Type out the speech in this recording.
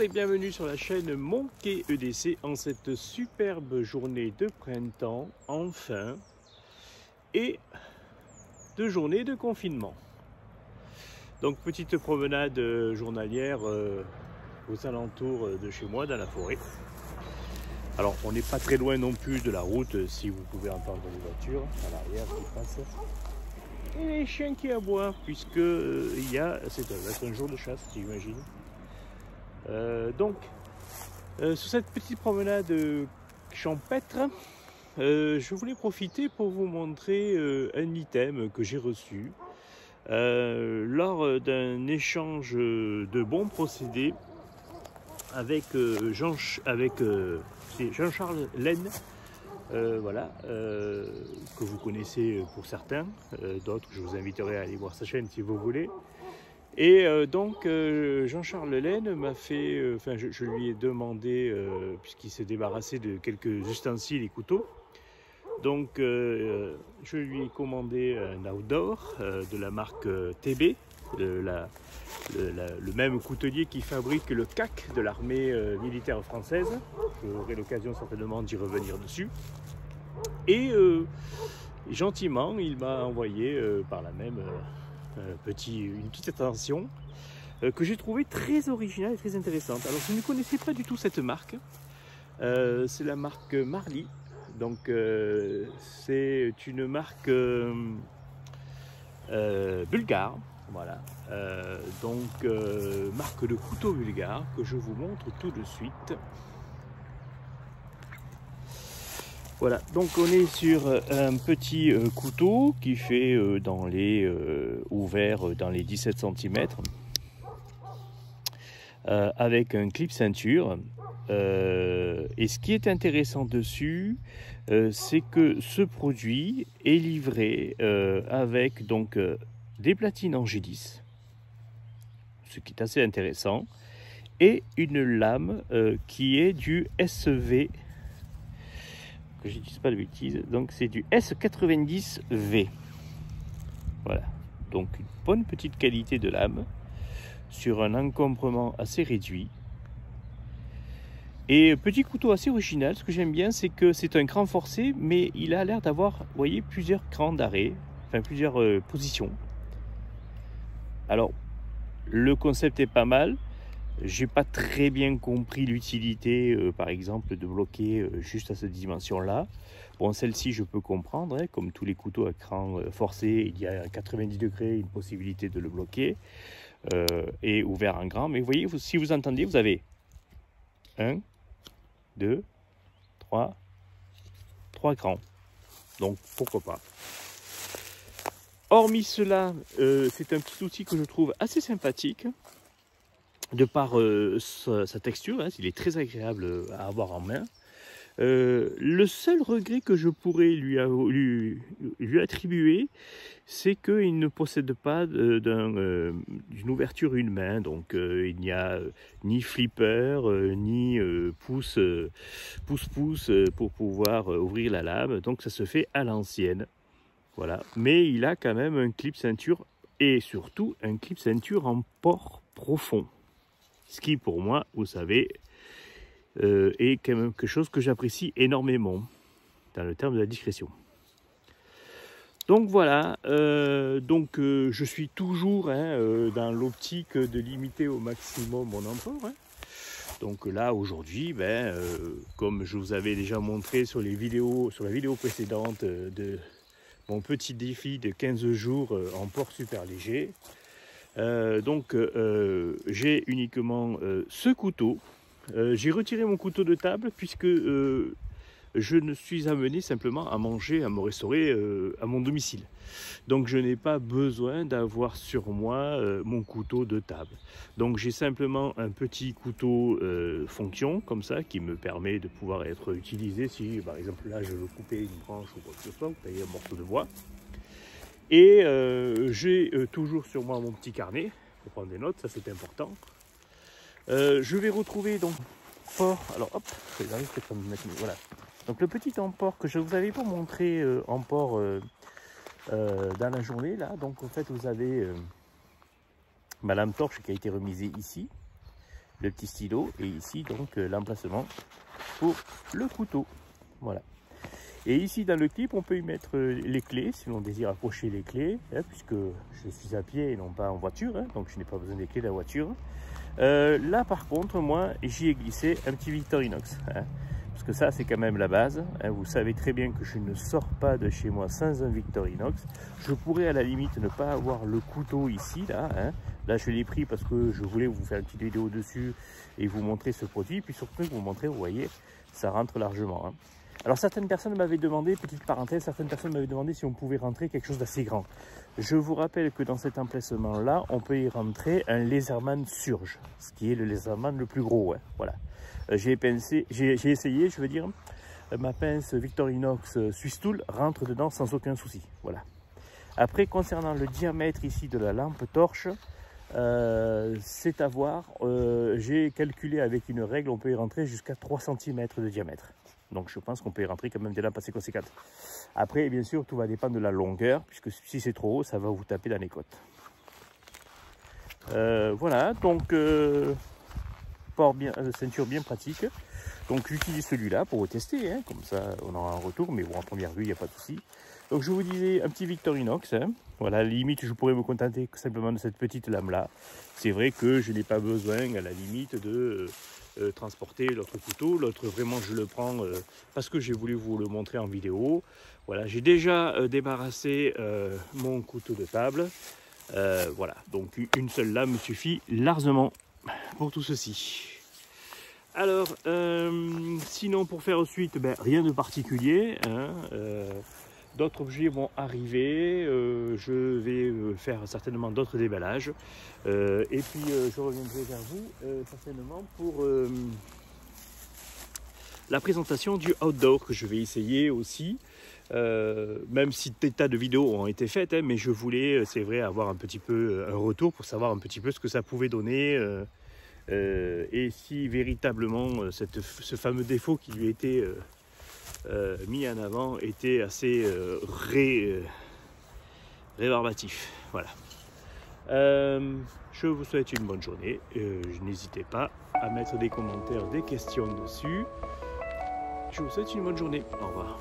et bienvenue sur la chaîne Mon Quai EDC en cette superbe journée de printemps, enfin, et de journée de confinement. Donc petite promenade journalière aux alentours de chez moi dans la forêt. Alors on n'est pas très loin non plus de la route, si vous pouvez entendre les voitures à l'arrière qui passent. Et les chiens qui aboient, puisque c'est un jour de chasse, j'imagine. Sur cette petite promenade champêtre, je voulais profiter pour vous montrer un item que j'ai reçu lors d'un échange de bons procédés avec Jean-Charles Laine, que vous connaissez pour certains, d'autres je vous inviterai à aller voir sa chaîne si vous voulez. Et Jean-Charles Laine m'a fait, je lui ai demandé, puisqu'il s'est débarrassé de quelques ustensiles et couteaux, donc je lui ai commandé un outdoor de la marque TB, le même coutelier qui fabrique le CAC de l'armée militaire française. J'aurai l'occasion certainement d'y revenir dessus. Et gentiment, il m'a envoyé par la même une petite attention que j'ai trouvé très originale et très intéressante. Alors je ne connaissais pas du tout cette marque, c'est la marque Marly, donc c'est une marque bulgare, voilà, marque de couteau bulgare que je vous montre tout de suite. Voilà, donc on est sur un petit couteau qui fait ouvert dans les 17 cm avec un clip ceinture. Et ce qui est intéressant dessus, c'est que ce produit est livré avec donc des platines en G10, ce qui est assez intéressant, et une lame qui est du SV. Que je n'utilise pas de bêtises, donc c'est du S90V. Voilà, donc une bonne petite qualité de lame sur un encombrement assez réduit. Et petit couteau assez original. Ce que j'aime bien, c'est que c'est un cran forcé, mais il a l'air d'avoir, vous voyez, plusieurs crans d'arrêt, enfin plusieurs positions. Alors, le concept est pas mal. J'ai pas très bien compris l'utilité, par exemple, de bloquer juste à cette dimension-là. Bon, celle-ci, je peux comprendre, hein, comme tous les couteaux à cran forcé, il y a à 90 degrés une possibilité de le bloquer, et ouvert en grand. Mais vous voyez, si vous entendez, vous avez 1, 2, 3 crans. Donc, pourquoi pas. Hormis cela, c'est un petit outil que je trouve assez sympathique. De par sa texture, hein, il est très agréable à avoir en main. Le seul regret que je pourrais lui attribuer, c'est qu'il ne possède pas d'une ouverture une main. Donc il n'y a ni flipper, ni pouce-pouce pour pouvoir ouvrir la lame. Donc ça se fait à l'ancienne. Voilà. Mais il a quand même un clip ceinture et surtout un clip ceinture en port profond. Ce qui, pour moi, vous savez, est quand même quelque chose que j'apprécie énormément dans le terme de la discrétion. Donc voilà, je suis toujours dans l'optique de limiter au maximum mon emport. Hein. Donc là, aujourd'hui, comme je vous avais déjà montré sur la vidéo précédente de mon petit défi de 15 jours en port super léger, j'ai uniquement ce couteau. J'ai retiré mon couteau de table puisque je ne suis amené simplement à manger, à me restaurer à mon domicile. Donc je n'ai pas besoin d'avoir sur moi mon couteau de table. Donc j'ai simplement un petit couteau fonction comme ça qui me permet de pouvoir être utilisé si par exemple là je veux couper une branche ou quoi que ce soit, vous voyez un morceau de bois. Et j'ai toujours sur moi mon petit carnet pour prendre des notes, ça c'est important. Je vais retrouver donc port. Alors hop, j'arrive peut-être à me mettre. Voilà. Donc le petit emport que je vous avais pas montré en port dans la journée là. Donc en fait vous avez ma lame torche qui a été remisée ici. le petit stylo et ici donc l'emplacement pour le couteau. Voilà. Et ici dans le clip, on peut y mettre les clés si l'on désire accrocher les clés, hein, puisque je suis à pied et non pas en voiture, hein, donc je n'ai pas besoin des clés de la voiture. Là par contre, moi j'y ai glissé un petit Victorinox, hein, parce que ça c'est quand même la base, hein. Vous savez très bien que je ne sors pas de chez moi sans un Victorinox. Je pourrais à la limite ne pas avoir le couteau ici, là, hein. Là je l'ai pris parce que je voulais vous faire une petite vidéo dessus et vous montrer ce produit, puis surtout vous montrer, vous voyez, ça rentre largement, hein. Alors certaines personnes m'avaient demandé, petite parenthèse, certaines personnes m'avaient demandé si on pouvait rentrer quelque chose d'assez grand. Je vous rappelle que dans cet emplacement-là, on peut y rentrer un Laserman Surge, ce qui est le Laserman le plus gros, hein, voilà. J'ai essayé, je veux dire, ma pince Victorinox Swisstool rentre dedans sans aucun souci, voilà. Après, concernant le diamètre ici de la lampe torche, c'est à voir. J'ai calculé avec une règle, on peut y rentrer jusqu'à 3 cm de diamètre. Donc je pense qu'on peut y rentrer quand même des lampes assez conséquentes. Après, bien sûr, tout va dépendre de la longueur, puisque si c'est trop haut, ça va vous taper dans les côtes. Voilà, donc ceinture bien pratique. Donc j'utilise celui-là pour tester, hein, comme ça on aura un retour, mais bon, en première vue, il n'y a pas de souci. Donc je vous disais, un petit Victorinox, hein. Voilà, à la limite, je pourrais me contenter simplement de cette petite lame-là. C'est vrai que je n'ai pas besoin, à la limite, de transporter l'autre couteau. L'autre, vraiment, je le prends parce que j'ai voulu vous le montrer en vidéo. Voilà, j'ai déjà débarrassé mon couteau de table. Voilà, donc une seule lame me suffit largement pour tout ceci. Alors, sinon, pour faire ensuite, ben, rien de particulier, hein, d'autres objets vont arriver, je vais faire certainement d'autres déballages et puis je reviendrai vers vous certainement pour la présentation du outdoor que je vais essayer aussi, même si des tas de vidéos ont été faites, hein, mais je voulais, c'est vrai, avoir un petit peu un retour pour savoir un petit peu ce que ça pouvait donner et si véritablement ce fameux défaut qui lui était mis en avant était assez rébarbatif. Voilà. Je vous souhaite une bonne journée. N'hésitez pas à mettre des commentaires, des questions dessus. Je vous souhaite une bonne journée. Au revoir.